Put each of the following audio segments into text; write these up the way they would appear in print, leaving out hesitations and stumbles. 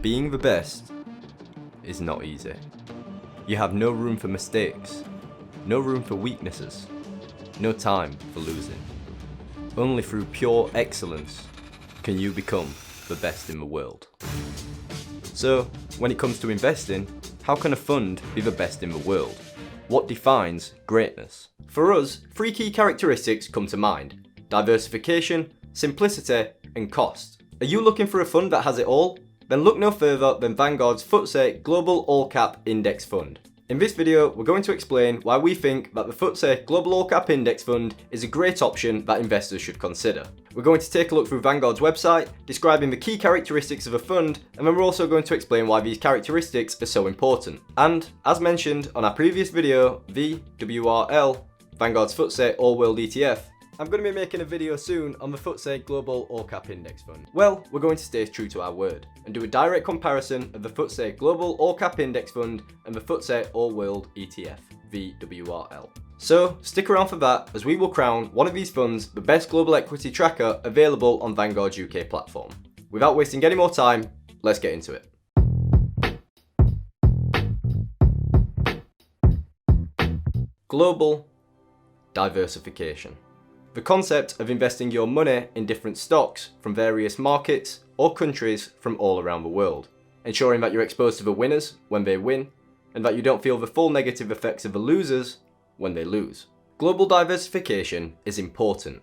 Being the best is not easy. You have no room for mistakes, no room for weaknesses, no time for losing. Only through pure excellence can you become the best in the world. So, when it comes to investing, how can a fund be the best in the world? What defines greatness? For us, three key characteristics come to mind: diversification, simplicity, and cost. Are you looking for a fund that has it all? Then look no further than Vanguard's FTSE Global All Cap Index Fund. In this video, we're going to explain why we think that the FTSE Global All Cap Index Fund is a great option that investors should consider. We're going to take a look through Vanguard's website, describing the key characteristics of a fund, and then we're also going to explain why these characteristics are so important. And, as mentioned on our previous video, VWRL, Vanguard's FTSE All World ETF, I'm going to be making a video soon on the FTSE Global All Cap Index Fund. Well, we're going to stay true to our word and do a direct comparison of the FTSE Global All Cap Index Fund and the FTSE All World ETF, VWRL. So, stick around for that, as we will crown one of these funds the best global equity tracker available on Vanguard UK platform. Without wasting any more time, let's get into it. Global diversification. The concept of investing your money in different stocks from various markets or countries from all around the world, ensuring that you're exposed to the winners when they win, and that you don't feel the full negative effects of the losers when they lose. Global diversification is important.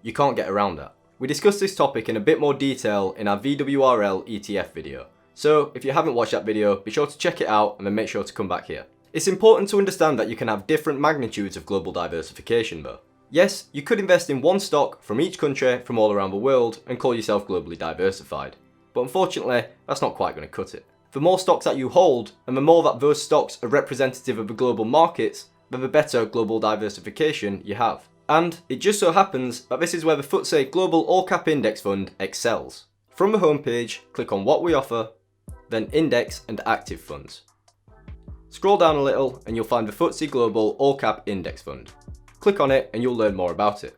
You can't get around that. We discussed this topic in a bit more detail in our VWRL ETF video, so if you haven't watched that video, be sure to check it out and then make sure to come back here. It's important to understand that you can have different magnitudes of global diversification though. Yes, you could invest in one stock from each country from all around the world and call yourself globally diversified. But unfortunately, that's not quite going to cut it. The more stocks that you hold, and the more that those stocks are representative of the global markets, then the better global diversification you have. And it just so happens that this is where the FTSE Global All Cap Index Fund excels. From the homepage, click on what we offer, then Index and Active Funds. Scroll down a little and you'll find the FTSE Global All Cap Index Fund. Click on it and you'll learn more about it.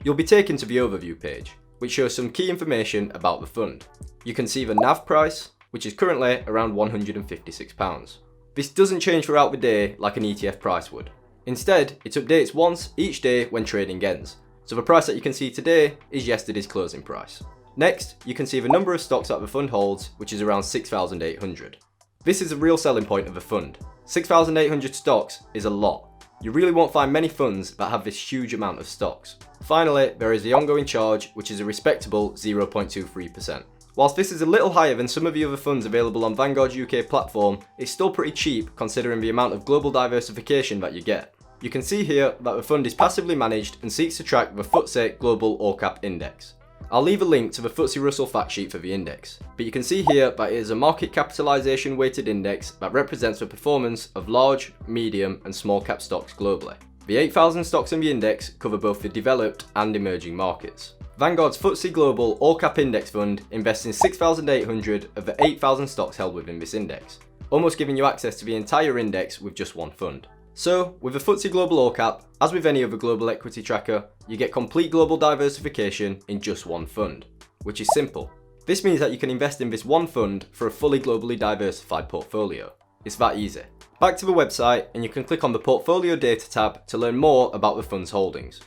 You'll be taken to the overview page, which shows some key information about the fund. You can see the NAV price, which is currently around £156. This doesn't change throughout the day like an ETF price would. Instead, it updates once each day when trading ends, so the price that you can see today is yesterday's closing price. Next, you can see the number of stocks that the fund holds, which is around 6,800. This is a real selling point of the fund. 6,800 stocks is a lot. You really won't find many funds that have this huge amount of stocks. Finally, there is the ongoing charge, which is a respectable 0.23%. Whilst this is a little higher than some of the other funds available on Vanguard UK platform, it's still pretty cheap considering the amount of global diversification that you get. You can see here that the fund is passively managed and seeks to track the FTSE Global All Cap Index. I'll leave a link to the FTSE Russell fact sheet for the index, but you can see here that it is a market capitalisation weighted index that represents the performance of large, medium and small cap stocks globally. The 8,000 stocks in the index cover both the developed and emerging markets. Vanguard's FTSE Global All Cap Index Fund invests in 6,800 of the 8,000 stocks held within this index, almost giving you access to the entire index with just one fund. So, with the FTSE Global All Cap, as with any other global equity tracker, you get complete global diversification in just one fund, which is simple. This means that you can invest in this one fund for a fully globally diversified portfolio. It's that easy. Back to the website and you can click on the Portfolio Data tab to learn more about the fund's holdings.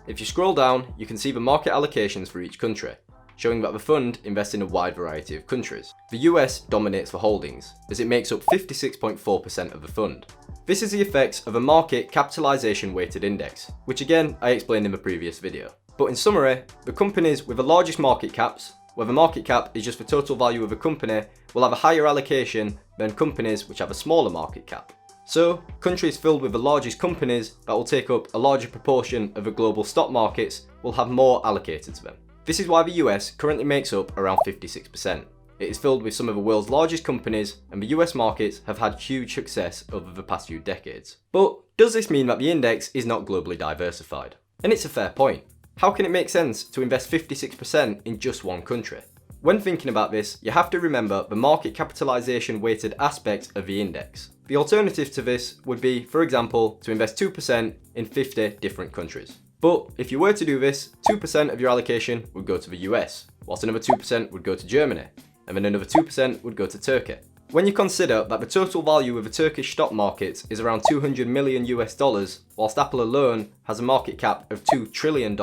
If you scroll down, you can see the market allocations for each country, showing that the fund invests in a wide variety of countries. The US dominates the holdings, as it makes up 56.4% of the fund. This is the effects of a market capitalisation weighted index, which again I explained in the previous video. But in summary, the companies with the largest market caps, where the market cap is just the total value of a company, will have a higher allocation than companies which have a smaller market cap. So, countries filled with the largest companies that will take up a larger proportion of the global stock markets will have more allocated to them. This is why the US currently makes up around 56%. It is filled with some of the world's largest companies, and the US markets have had huge success over the past few decades. But does this mean that the index is not globally diversified? And it's a fair point. How can it make sense to invest 56% in just one country? When thinking about this, you have to remember the market capitalisation weighted aspect of the index. The alternative to this would be, for example, to invest 2% in 50 different countries. But if you were to do this, 2% of your allocation would go to the US, whilst another 2% would go to Germany. and then another 2% would go to Turkey. When you consider that the total value of the Turkish stock market is around 200 million US dollars, whilst Apple alone has a market cap of $2 trillion,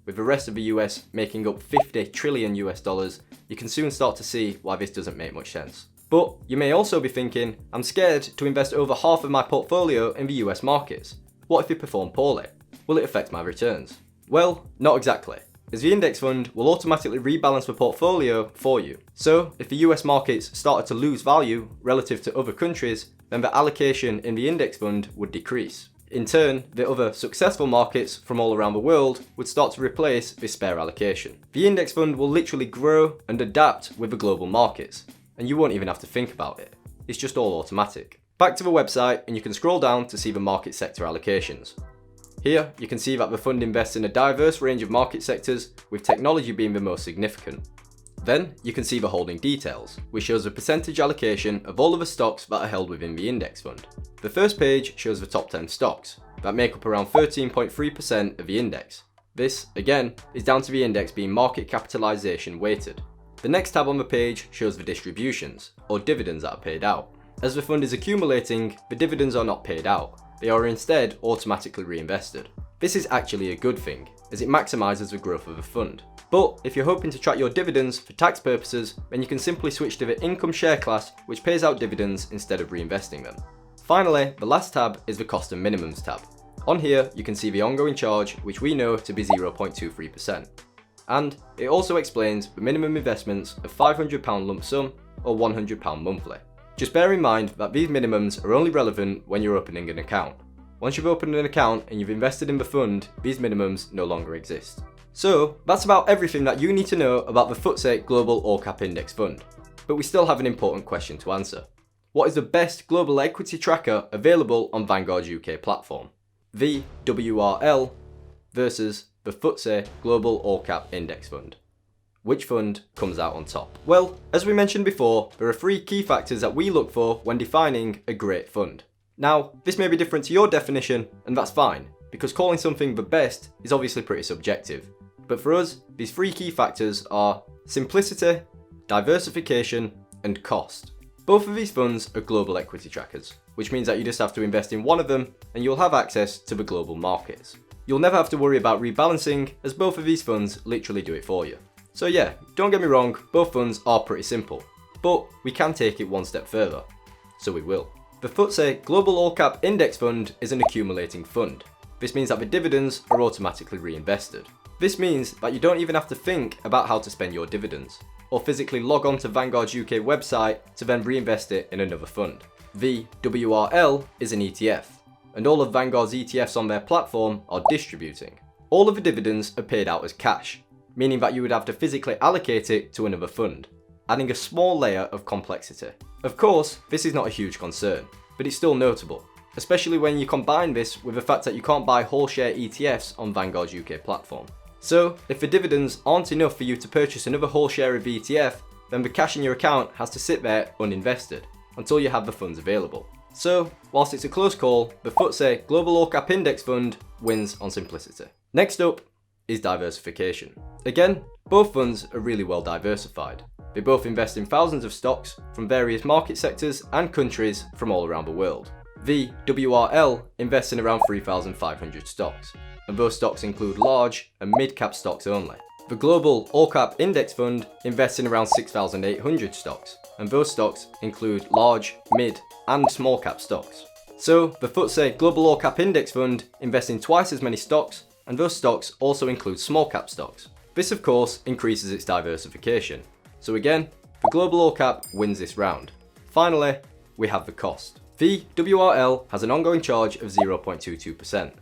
with the rest of the US making up 50 trillion US dollars, you can soon start to see why this doesn't make much sense. But you may also be thinking, I'm scared to invest over half of my portfolio in the US markets. What if they perform poorly? Will it affect my returns? Well, not exactly, as the index fund will automatically rebalance the portfolio for you. So, if the US markets started to lose value relative to other countries, then the allocation in the index fund would decrease. In turn, the other successful markets from all around the world would start to replace this spare allocation. The index fund will literally grow and adapt with the global markets, and you won't even have to think about it. It's just all automatic. Back to the website, and you can scroll down to see the market sector allocations. Here, you can see that the fund invests in a diverse range of market sectors, with technology being the most significant. Then, you can see the holding details, which shows the percentage allocation of all of the stocks that are held within the index fund. The first page shows the top 10 stocks, that make up around 13.3% of the index. This, again, is down to the index being market capitalization weighted. The next tab on the page shows the distributions, or dividends that are paid out. As the fund is accumulating, the dividends are not paid out. They are instead automatically reinvested. This is actually a good thing, as it maximises the growth of the fund. But if you're hoping to track your dividends for tax purposes, then you can simply switch to the income share class, which pays out dividends instead of reinvesting them. Finally, the last tab is the cost and minimums tab. On here, you can see the ongoing charge, which we know to be 0.23%. And it also explains the minimum investments of £500 lump sum or £100 monthly. Just bear in mind that these minimums are only relevant when you're opening an account. Once you've opened an account and you've invested in the fund, these minimums no longer exist. So that's about everything that you need to know about the FTSE Global All Cap Index Fund. But we still have an important question to answer. What is the best global equity tracker available on Vanguard UK platform? VWRL versus the FTSE Global All Cap Index Fund. Which fund comes out on top? Well, as we mentioned before, there are 3 key factors that we look for when defining a great fund. Now, this may be different to your definition, and that's fine, because calling something the best is obviously pretty subjective. But for us, these 3 key factors are simplicity, diversification, and cost. Both of these funds are global equity trackers, which means that you just have to invest in one of them and you'll have access to the global markets. You'll never have to worry about rebalancing, as both of these funds literally do it for you. So yeah, don't get me wrong, both funds are pretty simple, but we can take it one step further. So we will. The FTSE Global All Cap Index Fund is an accumulating fund. This means that the dividends are automatically reinvested. This means that you don't even have to think about how to spend your dividends, or physically log on to Vanguard's UK website to then reinvest it in another fund. VWRL is an ETF, and all of Vanguard's ETFs on their platform are distributing. All of the dividends are paid out as cash, meaning that you would have to physically allocate it to another fund, adding a small layer of complexity. Of course, this is not a huge concern, but it's still notable, especially when you combine this with the fact that you can't buy whole share ETFs on Vanguard's UK platform. So, if the dividends aren't enough for you to purchase another whole share of ETF, then the cash in your account has to sit there uninvested until you have the funds available. So, whilst it's a close call, the FTSE Global All Cap Index Fund wins on simplicity. Next up is diversification. Again, both funds are really well diversified. They both invest in thousands of stocks from various market sectors and countries from all around the world. VWRL invests in around 3,500 stocks, and those stocks include large and mid-cap stocks only. The Global All Cap Index Fund invests in around 6,800 stocks, and those stocks include large, mid, and small cap stocks. So, the FTSE Global All Cap Index Fund invests in twice as many stocks, and those stocks also include small cap stocks. This of course increases its diversification. So again, the Global All Cap wins this round. Finally, we have the cost. VWRL has an ongoing charge of 0.22%.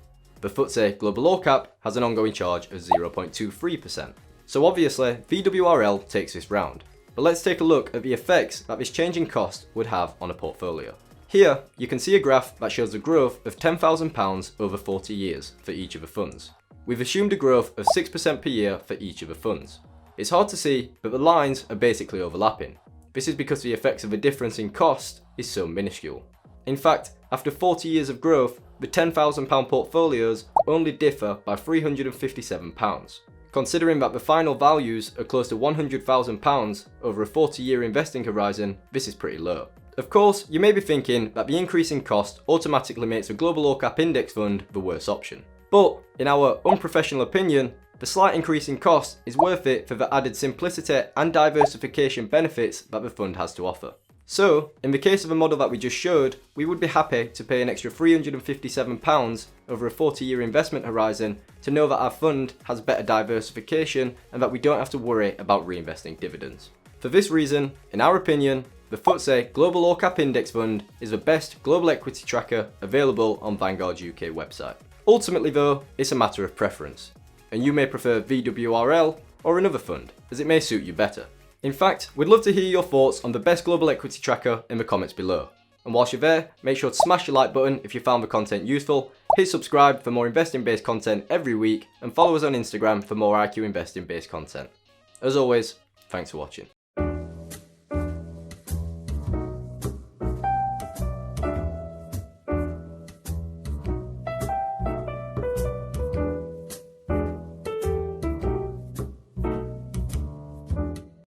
The FTSE Global All Cap has an ongoing charge of 0.23%. So obviously, VWRL takes this round. But let's take a look at the effects that this change in cost would have on a portfolio. Here, you can see a graph that shows the growth of £10,000 over 40 years for each of the funds. We've assumed a growth of 6% per year for each of the funds. It's hard to see, but the lines are basically overlapping. This is because the effects of a difference in cost is so minuscule. In fact, after 40 years of growth, the £10,000 portfolios only differ by £357. Considering that the final values are close to £100,000 over a 40-year investing horizon, this is pretty low. Of course, you may be thinking that the increase in cost automatically makes a global all-cap index fund the worst option. But, in our unprofessional opinion, the slight increase in cost is worth it for the added simplicity and diversification benefits that the fund has to offer. So, in the case of a model that we just showed, we would be happy to pay an extra £357 over a 40-year investment horizon to know that our fund has better diversification and that we don't have to worry about reinvesting dividends. For this reason, in our opinion, the FTSE Global All Cap Index Fund is the best global equity tracker available on Vanguard UK website. Ultimately though, it's a matter of preference, and you may prefer VWRL or another fund, as it may suit you better. In fact, we'd love to hear your thoughts on the best global equity tracker in the comments below. And whilst you're there, make sure to smash the like button if you found the content useful, hit subscribe for more investing based content every week, and follow us on Instagram for more IQ investing based content. As always, thanks for watching.